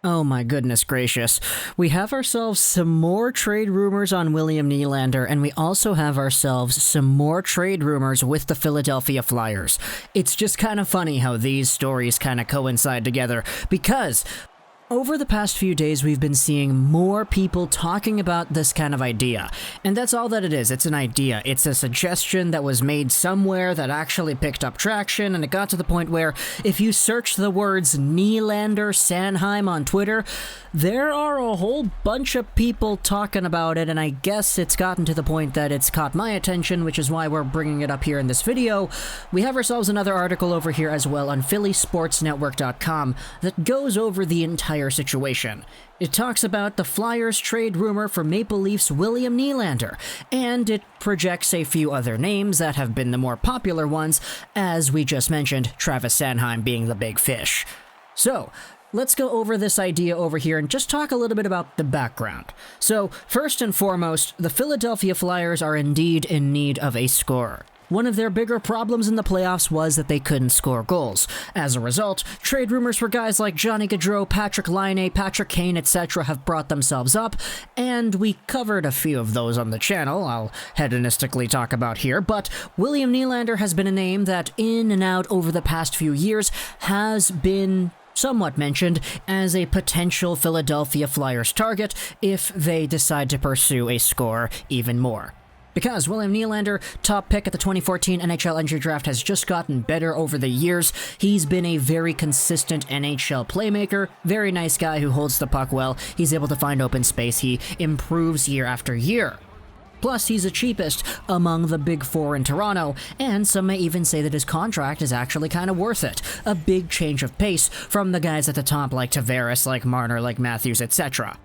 Oh my goodness gracious. We have ourselves some more trade rumors on William Nylander, and we also have ourselves some more trade rumors with the Philadelphia Flyers. It's just kind of funny how these stories kind of coincide together, because over the past few days, we've been seeing more people talking about this kind of idea. And that's all that it is. It's an idea. It's a suggestion that was made somewhere that actually picked up traction, and it got to the point where if you search the words Nylander Sanheim on Twitter, there are a whole bunch of people talking about it, and I guess it's gotten to the point that it's caught my attention, which is why we're bringing it up here in this video. We have ourselves another article over here as well on PhillySportsNetwork.com that goes over the entire situation. It talks about the Flyers trade rumor for Maple Leafs William Nylander, and it projects a few other names that have been the more popular ones, as we just mentioned, Travis Sanheim being the big fish. So, let's go over this idea over here and just talk a little bit about the background. So, first and foremost, the Philadelphia Flyers are indeed in need of a scorer. One of their bigger problems in the playoffs was that they couldn't score goals. As a result, trade rumors for guys like Johnny Gaudreau, Patrick Laine, Patrick Kane, etc. have brought themselves up, and we covered a few of those on the channel I'll hedonistically talk about here, but William Nylander has been a name that in and out over the past few years has been somewhat mentioned as a potential Philadelphia Flyers target if they decide to pursue a scorer even more. Because William Nylander, top pick at the 2014 NHL entry draft, has just gotten better over the years. He's been a very consistent NHL playmaker, very nice guy who holds the puck well. He's able to find open space. He improves year after year. Plus, he's the cheapest among the big four in Toronto, and some may even say that his contract is actually kind of worth it. A big change of pace from the guys at the top like Tavares, like Marner, like Matthews, etc.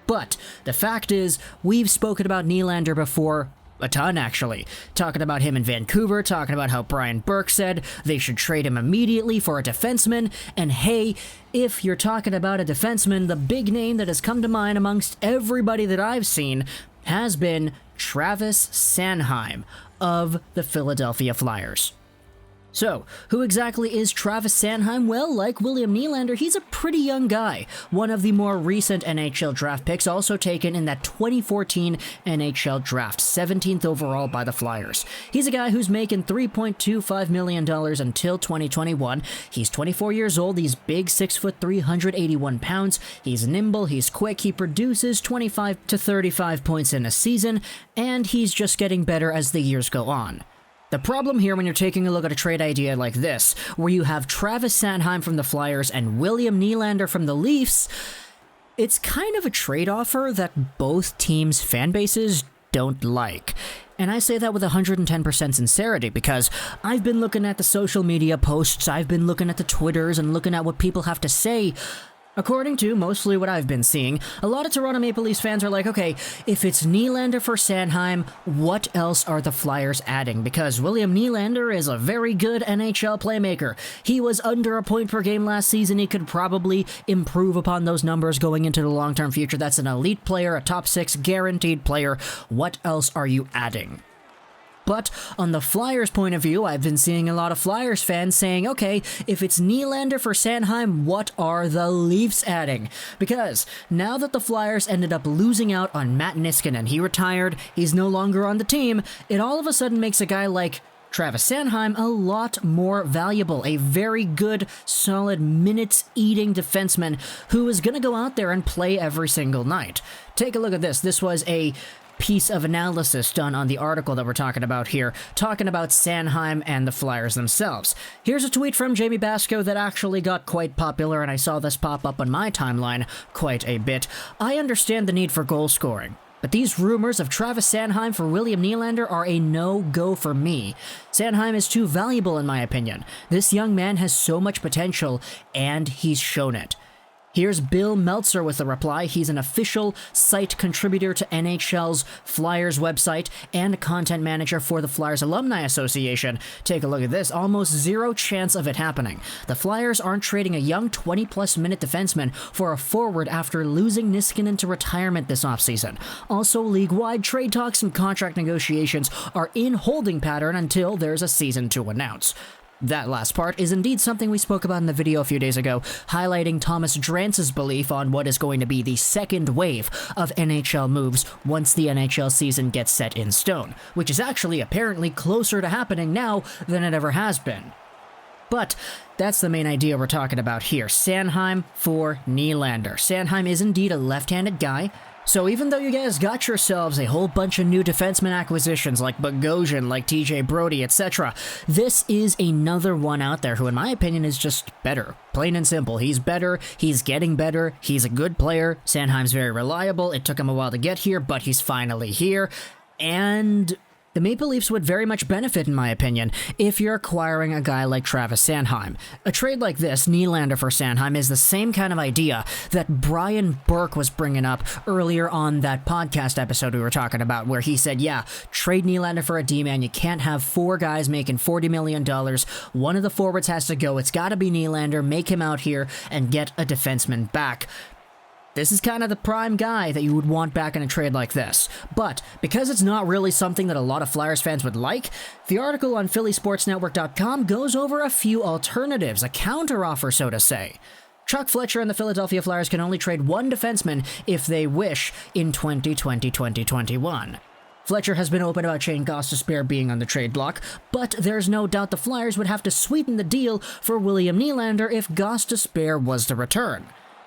But the fact is, we've spoken about Nylander before, a ton, actually. Talking about him in Vancouver, talking about how Brian Burke said they should trade him immediately for a defenseman, and hey, if you're talking about a defenseman, the big name that has come to mind amongst everybody that I've seen has been Travis Sanheim of the Philadelphia Flyers. So, who exactly is Travis Sanheim? Well, like William Nylander, he's a pretty young guy. One of the more recent NHL draft picks, also taken in that 2014 NHL draft, 17th overall by the Flyers. He's a guy who's making $3.25 million until 2021. He's 24 years old, he's big, 6 foot 381 pounds, he's nimble, he's quick, he produces 25 to 35 points in a season, and he's just getting better as the years go on. The problem here when you're taking a look at a trade idea like this, where you have Travis Sanheim from the Flyers and William Nylander from the Leafs, it's kind of a trade offer that both teams' fan bases don't like. And I say that with 110% sincerity because I've been looking at the social media posts, I've been looking at the Twitters and looking at what people have to say. According to mostly what I've been seeing, a lot of Toronto Maple Leafs fans are like, okay, if it's Nylander for Sanheim, what else are the Flyers adding? Because William Nylander is a very good NHL playmaker. He was under a point per game last season. He could probably improve upon those numbers going into the long-term future. That's an elite player, a top 6 guaranteed player. What else are you adding? But on the Flyers' point of view, I've been seeing a lot of Flyers fans saying, okay, if it's Nylander for Sanheim, what are the Leafs adding? Because now that the Flyers ended up losing out on Matt Niskanen, he retired, he's no longer on the team, it all of a sudden makes a guy like Travis Sanheim a lot more valuable, a very good, solid, minutes-eating defenseman who is going to go out there and play every single night. Take a look at this. This was a piece of analysis done on the article that we're talking about here, talking about Sanheim and the Flyers themselves. Here's a tweet from Jamie Basco that actually got quite popular, and I saw this pop up on my timeline quite a bit. I understand the need for goal scoring, but these rumors of Travis Sanheim for William Nylander are a no-go for me. Sanheim is too valuable in my opinion. This young man has so much potential, and he's shown it. Here's Bill Meltzer with the reply. He's an official site contributor to NHL's Flyers website and a content manager for the Flyers Alumni Association. Take a look at this. Almost zero chance of it happening. The Flyers aren't trading a young 20-plus minute defenseman for a forward after losing Niskanen to retirement this offseason. Also, league-wide trade talks and contract negotiations are in holding pattern until there's a season to announce. That last part is indeed something we spoke about in the video a few days ago, highlighting Thomas Drance's belief on what is going to be the second wave of NHL moves once the NHL season gets set in stone, which is actually apparently closer to happening now than it ever has been. But that's the main idea we're talking about here. Sanheim for Nylander. Sanheim is indeed a left-handed guy, so even though you guys got yourselves a whole bunch of new defenseman acquisitions like Bogosian, like TJ Brody, etc., this is another one out there who, in my opinion, is just better. Plain and simple. He's better, he's getting better, he's a good player, Sanheim's very reliable, it took him a while to get here, but he's finally here, and the Maple Leafs would very much benefit, in my opinion, if you're acquiring a guy like Travis Sanheim. A trade like this, Nylander for Sanheim, is the same kind of idea that Brian Burke was bringing up earlier on that podcast episode we were talking about, where he said, yeah, trade Nylander for a D-man. You can't have four guys making $40 million. One of the forwards has to go. It's got to be Nylander. Make him out here and get a defenseman back. This is kind of the prime guy that you would want back in a trade like this. But because it's not really something that a lot of Flyers fans would like, the article on PhillySportsNetwork.com goes over a few alternatives, a counteroffer, so to say. Chuck Fletcher and the Philadelphia Flyers can only trade one defenseman if they wish in 2020-2021. Fletcher has been open about Shane Gostisbehere being on the trade block, but there's no doubt the Flyers would have to sweeten the deal for William Nylander if Gostisbehere was to return.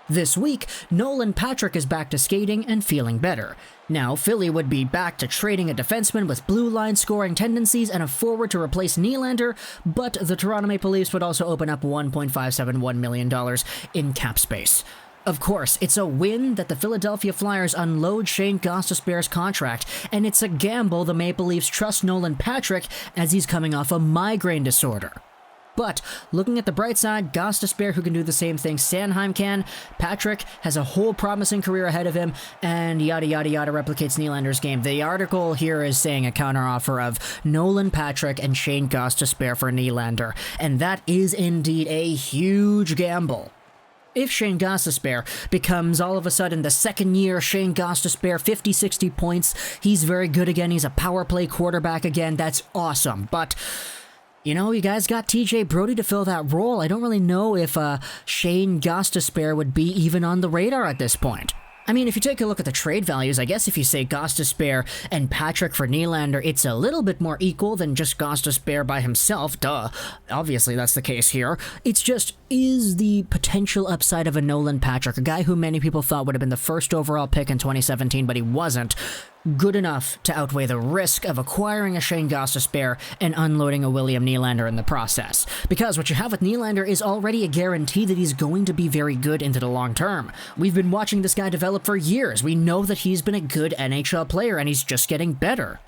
This week, Nolan Patrick is back to skating and feeling better. Now, Philly would be back to trading a defenseman with blue line scoring tendencies and a forward to replace Nylander, but the Toronto Maple Leafs would also open up $1.571 million in cap space. Of course, it's a win that the Philadelphia Flyers unload Shane Gostisbehere's contract, and it's a gamble the Maple Leafs trust Nolan Patrick as he's coming off a migraine disorder. But, looking at the bright side, Gostisbehere, who can do the same thing Sanheim can, Patrick has a whole promising career ahead of him, and yada yada yada replicates Nylander's game. The article here is saying a counteroffer of Nolan Patrick and Shane Gostisbehere for Nylander, and that is indeed a huge gamble. If Shane Gostisbehere becomes all of a sudden the second year Shane Gostisbehere, 50-60 points, he's very good again, he's a power play quarterback again, that's awesome, but you know, you guys got TJ Brody to fill that role. I don't really know if Shane Gostisbehere would be even on the radar at this point. I mean, if you take a look at the trade values, I guess if you say Gostisbehere and Patrick for Nylander, it's a little bit more equal than just Gostisbehere by himself. Duh. Obviously, that's the case here. It's just, is the potential upside of a Nolan Patrick, a guy who many people thought would have been the first overall pick in 2017, but he wasn't, good enough to outweigh the risk of acquiring a Shane Gostisbehere and unloading a William Nylander in the process. Because what you have with Nylander is already a guarantee that he's going to be very good into the long term. We've been watching this guy develop for years. We know that he's been a good NHL player and he's just getting better.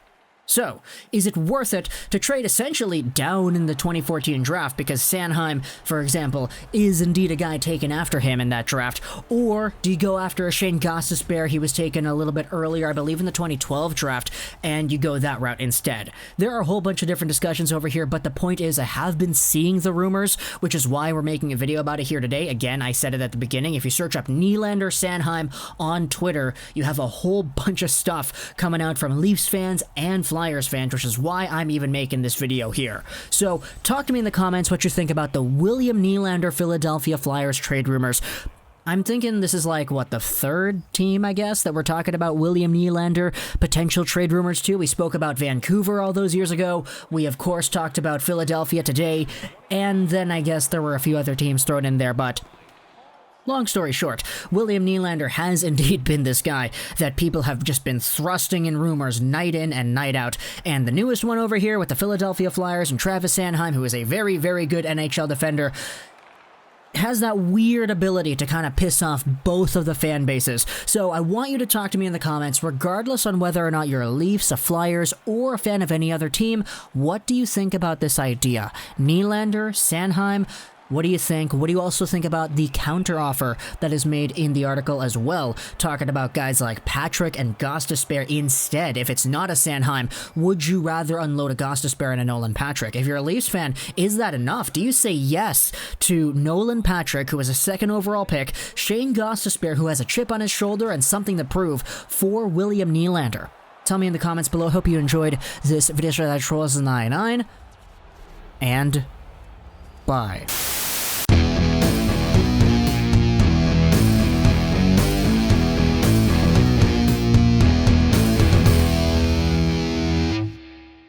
So, is it worth it to trade essentially down in the 2014 draft because Sanheim, for example, is indeed a guy taken after him in that draft? Or do you go after a Shane Gostisbehere? He was taken a little bit earlier, I believe in the 2012 draft, and you go that route instead. There are a whole bunch of different discussions over here, but the point is I have been seeing the rumors, which is why we're making a video about it here today. Again, I said it at the beginning, if you search up Nylander Sanheim on Twitter, you have a whole bunch of stuff coming out from Leafs fans and Flyers fans, which is why I'm even making this video here. So, talk to me in the comments what you think about the William Nylander Philadelphia Flyers trade rumors. I'm thinking this is like, what, the third team, I guess, that we're talking about William Nylander potential trade rumors to. We spoke about Vancouver all those years ago. We, of course, talked about Philadelphia today. And then I guess there were a few other teams thrown in there, but long story short, William Nylander has indeed been this guy that people have just been thrusting in rumors night in and night out. And the newest one over here with the Philadelphia Flyers and Travis Sanheim, who is a very, very good NHL defender, has that weird ability to kind of piss off both of the fan bases. So I want you to talk to me in the comments, regardless on whether or not you're a Leafs, a Flyers, or a fan of any other team. What do you think about this idea? Nylander, Sanheim, what do you think? What do you also think about the counteroffer that is made in the article as well, talking about guys like Patrick and Gostisbehere instead? If it's not a Sanheim, would you rather unload a Gostisbehere and a Nolan Patrick? If you're a Leafs fan, is that enough? Do you say yes to Nolan Patrick, who is a second overall pick, Shane Gostisbehere, who has a chip on his shoulder and something to prove, for William Nylander? Tell me in the comments below. Hope you enjoyed this video. That Trolls 99 and Bye.